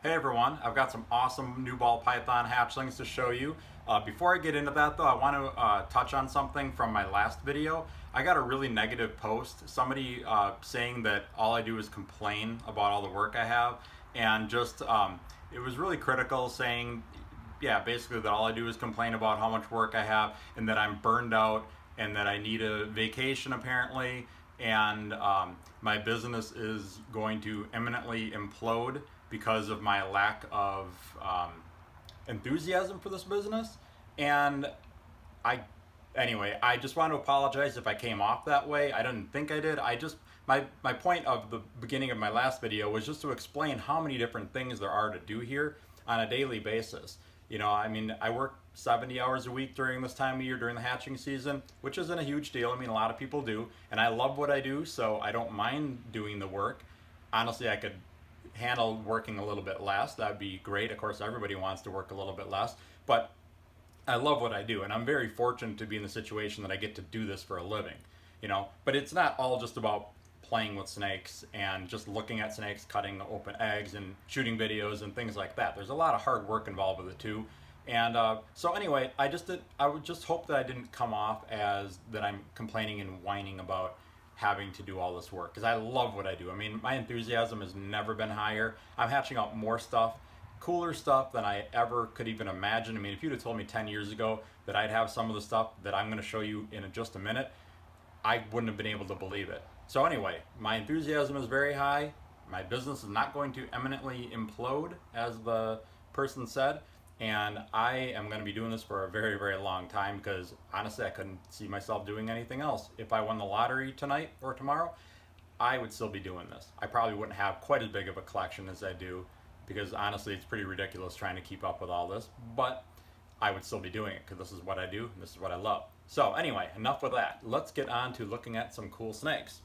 Hey everyone, I've got some awesome new ball python hatchlings to show you. Before I get into that though, I want to touch on something from my last video. I got a really negative post, somebody saying that all I do is complain about all the work I have, and just it was really critical, saying, yeah, basically that all I do is complain about how much work I have and that I'm burned out and that I need a vacation apparently, and my business is going to imminently implode because of my lack of enthusiasm for this business. And I, anyway, I just want to apologize if I came off that way. I didn't think I did. My point of the beginning of my last video was just to explain how many different things there are to do here on a daily basis. You know, I mean, I work 70 hours a week during this time of year, during the hatching season, which isn't a huge deal. I mean, a lot of people do, and I love what I do, so I don't mind doing the work. Honestly, I could handle working a little bit less. That'd be great. Of course, everybody wants to work a little bit less, but I love what I do, and I'm very fortunate to be in the situation that I get to do this for a living. You know, but it's not all just about playing with snakes and just looking at snakes, cutting open eggs, and shooting videos and things like that. There's a lot of hard work involved with it too. And so anyway, I would just hope that I didn't come off as that I'm complaining and whining about having to do all this work, because I love what I do. I mean, my enthusiasm has never been higher. I'm hatching out more stuff, cooler stuff than I ever could even imagine. I mean, if you'd have told me 10 years ago that I'd have some of the stuff that I'm going to show you in just a minute, I wouldn't have been able to believe it. So anyway, my enthusiasm is very high. My business is not going to imminently implode, as the person said, and I am going to be doing this for a very, very long time, because honestly, I couldn't see myself doing anything else. If I won the lottery tonight or tomorrow, I would still be doing this. I probably wouldn't have quite as big of a collection as I do, because honestly, it's pretty ridiculous trying to keep up with all this, but I would still be doing it because this is what I do and this is what I love. So anyway, enough with that. Let's get on to looking at some cool snakes.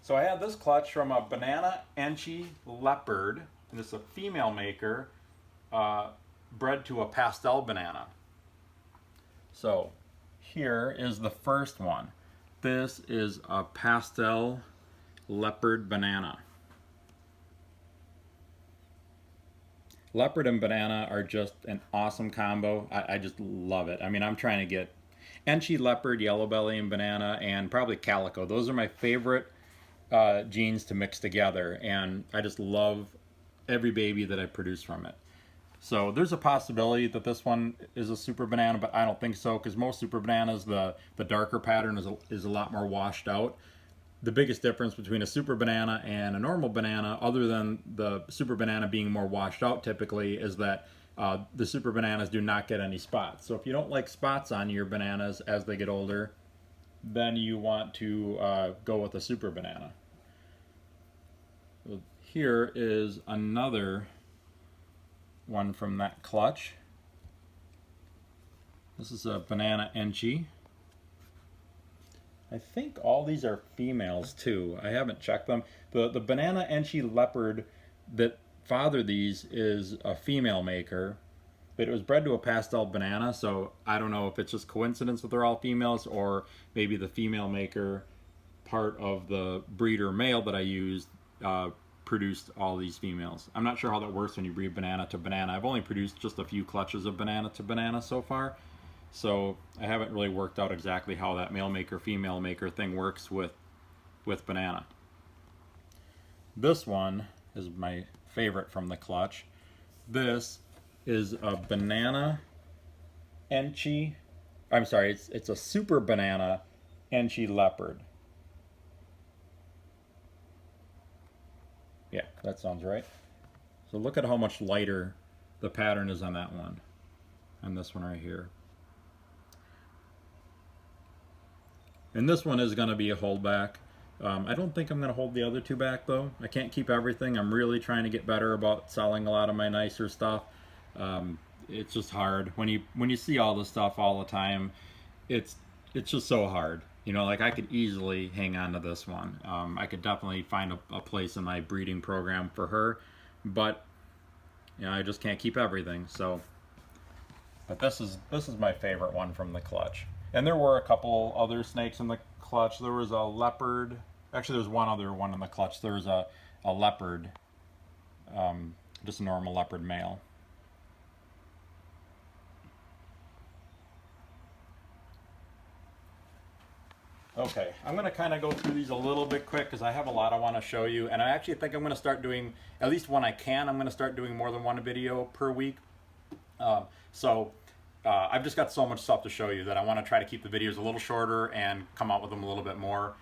So I have this clutch from a Banana Enchi Leopard, and it's a female maker bred to a pastel banana. So here is the first one. This is a pastel leopard banana. Leopard and banana are just an awesome combo. I just love it. I mean, I'm trying to get Enchi leopard, yellow belly, and banana, and probably calico. Those are my favorite genes to mix together, and I just love every baby that I produce from it. So there's a possibility that this one is a super banana, but I don't think so, because most super bananas, the darker pattern is a lot more washed out. The biggest difference between a super banana and a normal banana, other than the super banana being more washed out typically, is that the super bananas do not get any spots. So if you don't like spots on your bananas as they get older, then you want to go with a super banana. Here is another one from that clutch. This is a Banana Enchi. I think all these are females too. I haven't checked them. The Banana Enchi Leopard that fathered these is a female maker, but it was bred to a pastel banana, so I don't know if it's just coincidence that they're all females, or maybe the female maker part of the breeder male that I used produced all these females. I'm not sure how that works when you breed banana to banana. I've only produced just a few clutches of banana to banana so far, so I haven't really worked out exactly how that male maker female maker thing works with banana. This one is my favorite from the clutch. This is a Banana Enchi, I'm sorry, it's a super banana Enchi leopard. Yeah, that sounds right. So look at how much lighter the pattern is on that one, and this one right here. And this one is going to be a holdback. I don't think I'm going to hold the other two back though. I can't keep everything. I'm really trying to get better about selling a lot of my nicer stuff. It's just hard when you see all this stuff all the time. It's just so hard. You know, like I could easily hang on to this one. I could definitely find a place in my breeding program for her, but you know, I just can't keep everything. So, but this is my favorite one from the clutch. And there were a couple other snakes in the clutch. There was a leopard. Actually, there's one other one in the clutch. There was a leopard just a normal leopard male. Okay, I'm going to kind of go through these a little bit quick because I have a lot I want to show you, and I actually think I'm going to start doing, at least when I can, I'm going to start doing more than one video per week. I've just got so much stuff to show you that I want to try to keep the videos a little shorter and come out with them a little bit more,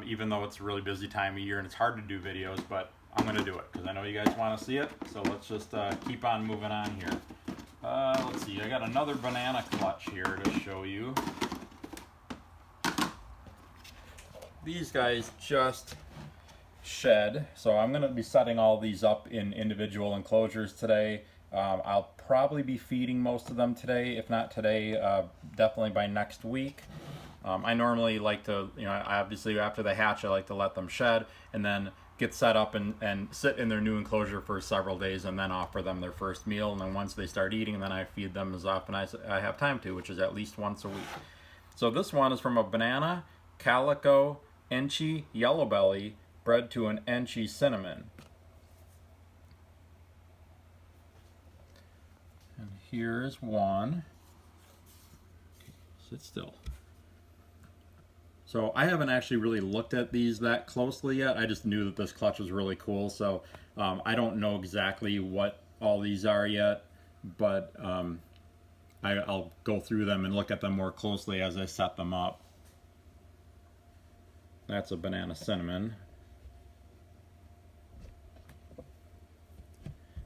even though it's a really busy time of year and it's hard to do videos, but I'm going to do it because I know you guys want to see it, so let's just keep on moving on here. Let's see, I got another banana clutch here to show you. These guys just shed, so I'm going to be setting all these up in individual enclosures today. I'll probably be feeding most of them today. If not today, definitely by next week. I normally like to, obviously after they hatch, I like to let them shed and then get set up and sit in their new enclosure for several days and then offer them their first meal. And then once they start eating, then I feed them as often as I have time to, which is at least once a week. So this one is from a banana, Calico, Enchi yellow belly, bred to an Enchi cinnamon. And here's one. Sit still. So I haven't actually really looked at these that closely yet. I just knew that this clutch was really cool. So I don't know exactly what all these are yet, but I'll go through them and look at them more closely as I set them up. That's a banana cinnamon.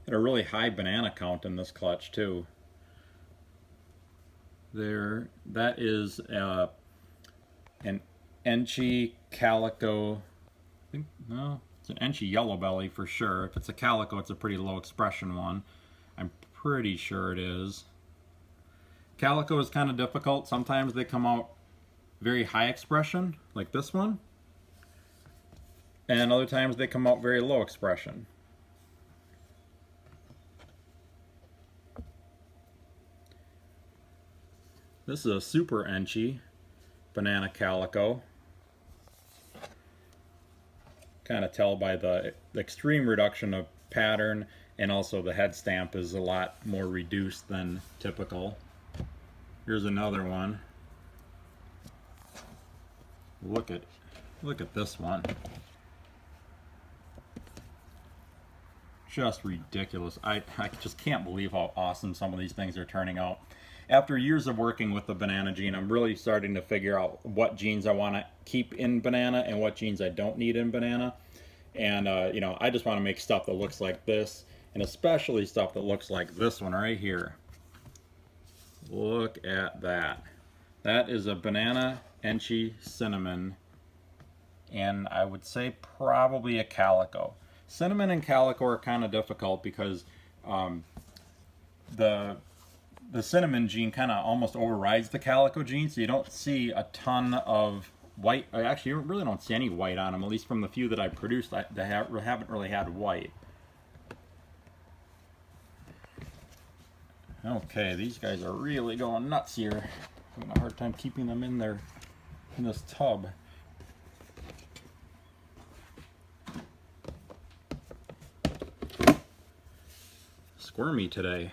Got a really high banana count in this clutch too. There, that is an Enchi Calico. No, it's an Enchi yellow belly for sure. If it's a Calico, it's a pretty low expression one. I'm pretty sure it is. Calico is kind of difficult. Sometimes they come out very high expression, like this one. And other times they come out very low expression. This is a super Enchi banana Calico. Kind of tell by the extreme reduction of pattern, and also the head stamp is a lot more reduced than typical. Here's another one. Look at this one. Just ridiculous. I just can't believe how awesome some of these things are turning out. After years of working with the banana gene, I'm really starting to figure out what genes I want to keep in banana and what genes I don't need in banana. And I just want to make stuff that looks like this, and especially stuff that looks like this one right here. Look at that. That is a banana Enchi cinnamon, and I would say probably a Calico. Cinnamon and Calico are kind of difficult because the cinnamon gene kind of almost overrides the Calico gene, so you don't see a ton of white. Actually, you really don't see any white on them, at least from the few that I produced. They haven't really had white. Okay, these guys are really going nuts here. I'm having a hard time keeping them in this tub. Squirmy today.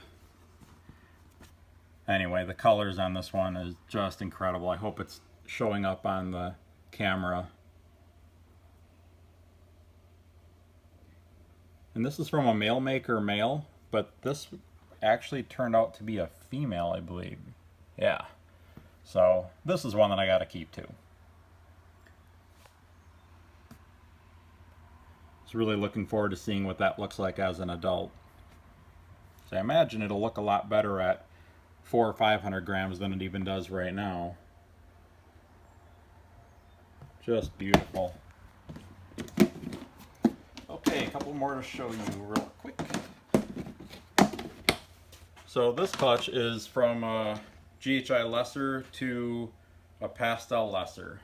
Anyway, the colors on this one is just incredible. I hope it's showing up on the camera. And this is from a male maker male, but this actually turned out to be a female, I believe. Yeah. So this is one that I got to keep too. Just really looking forward to seeing what that looks like as an adult. So I imagine it'll look a lot better at 400 or 500 grams than it even does right now. Just beautiful. Okay, a couple more to show you real quick. So this clutch is from a GHI lesser to a Pastel lesser.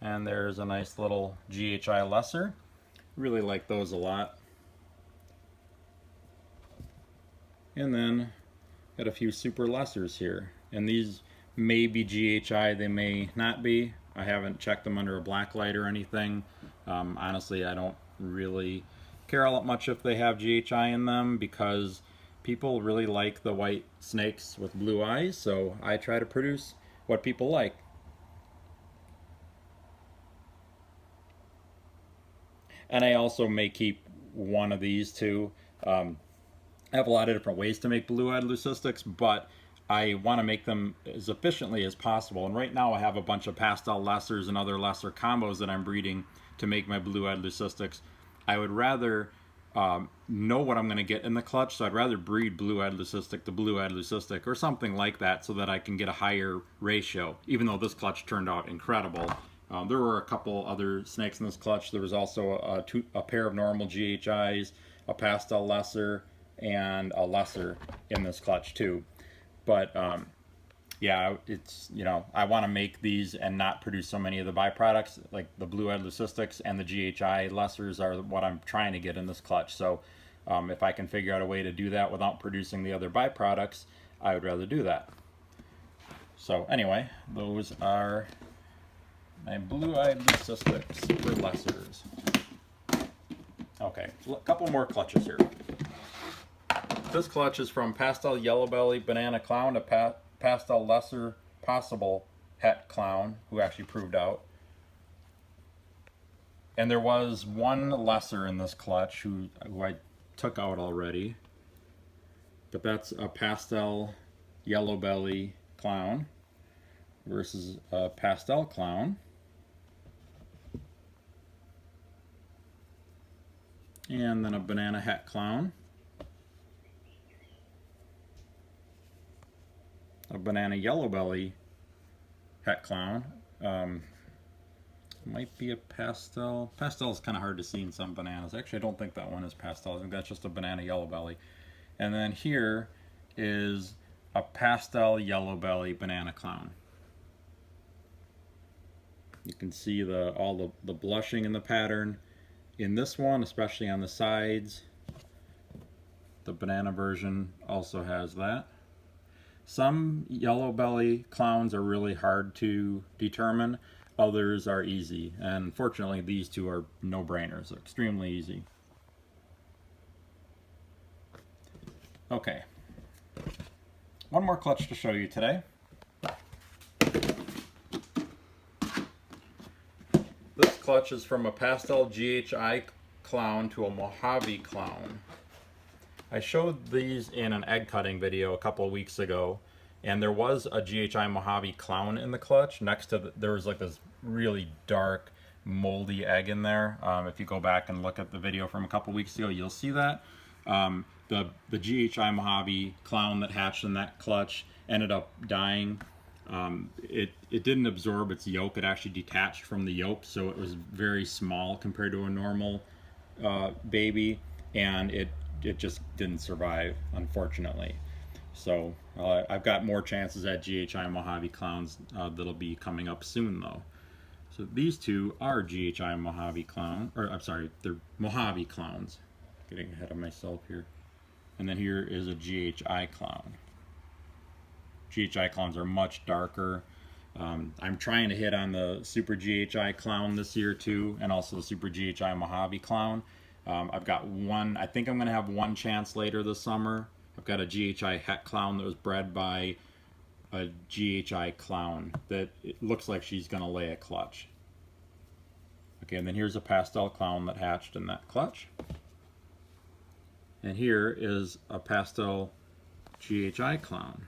And there's a nice little GHI lesser. Really like those a lot. And then got a few super lessers here. And these may be GHI, they may not be. I haven't checked them under a black light or anything. Honestly, I don't really care all that much if they have GHI in them because people really like the white snakes with blue eyes, so I try to produce what people like. And I also may keep one of these too. I have a lot of different ways to make Blue Eye Leucistics, but I want to make them as efficiently as possible. And right now I have a bunch of Pastel lessers and other lesser combos that I'm breeding to make my Blue Eye Leucistics. I would rather know what I'm going to get in the clutch, so I'd rather breed Blue Eye Leucistic to Blue Eye Leucistic or something like that so that I can get a higher ratio, even though this clutch turned out incredible. There were a couple other snakes in this clutch. There was also a pair of normal GHIs, a Pastel lesser, and a lesser in this clutch too. But yeah, it's, you know, I want to make these and not produce so many of the byproducts. Like the Blue Eye Leucistics and the GHI lessers are what I'm trying to get in this clutch. So if I can figure out a way to do that without producing the other byproducts, I would rather do that. So anyway, those are my Blue Eye Leucistics for lessers. Okay, a couple more clutches here. This clutch is from Pastel Yellow Belly Banana Clown to Pastel Lesser Possible Het Clown, who actually proved out. And there was one lesser in this clutch who I took out already. But that's a Pastel Yellow Belly Clown versus a Pastel Clown. And then a Banana Het Clown. A Banana Yellow Belly Het Clown. Might be a Pastel. Pastel is kind of hard to see in some bananas. Actually, I don't think that one is Pastel. I think that's just a Banana Yellow Belly. And then here is a Pastel Yellow Belly Banana Clown. You can see all the blushing in the pattern in this one, especially on the sides. The banana version also has that. Some yellow belly clowns are really hard to determine, others are easy, and fortunately these two are no-brainers, extremely easy. Okay, one more clutch to show you today. This clutch is from a Pastel GHI clown to a Mojave clown. I showed these in an egg cutting video a couple of weeks ago, and there was a GHI Mojave clown in the clutch. Next to there was like this really dark, moldy egg in there. If you go back and look at the video from a couple of weeks ago, you'll see that. The GHI Mojave clown that hatched in that clutch ended up dying. It didn't absorb its yolk. It actually detached from the yolk, so it was very small compared to a normal baby, and it just didn't survive, unfortunately. So I've got more chances at GHI Mojave clowns that'll be coming up soon, though. So these two are GHI Mojave clown, or I'm sorry, they're Mojave clowns. Getting ahead of myself here. And then here is a GHI clown. GHI clowns are much darker. I'm trying to hit on the Super GHI clown this year too, and also the Super GHI Mojave clown. I've got one, I think I'm going to have one chance later this summer. I've got a GHI Het clown that was bred by a GHI clown that it looks like she's going to lay a clutch. Okay, and then here's a Pastel clown that hatched in that clutch. And here is a Pastel GHI clown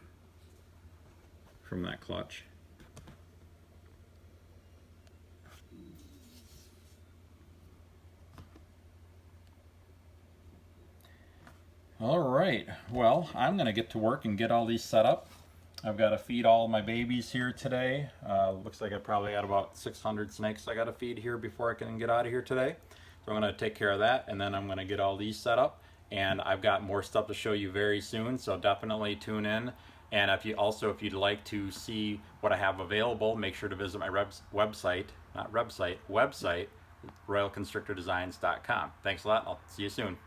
from that clutch. All right, well, I'm going to get to work and get all these set up. I've got to feed all my babies here today. Looks like I probably got about 600 snakes I got to feed here before I can get out of here today. So I'm going to take care of that, and then I'm going to get all these set up. And I've got more stuff to show you very soon, so definitely tune in. And if you'd like to see what I have available, make sure to visit my website, Royalconstrictordesigns.com. Thanks a lot, I'll see you soon.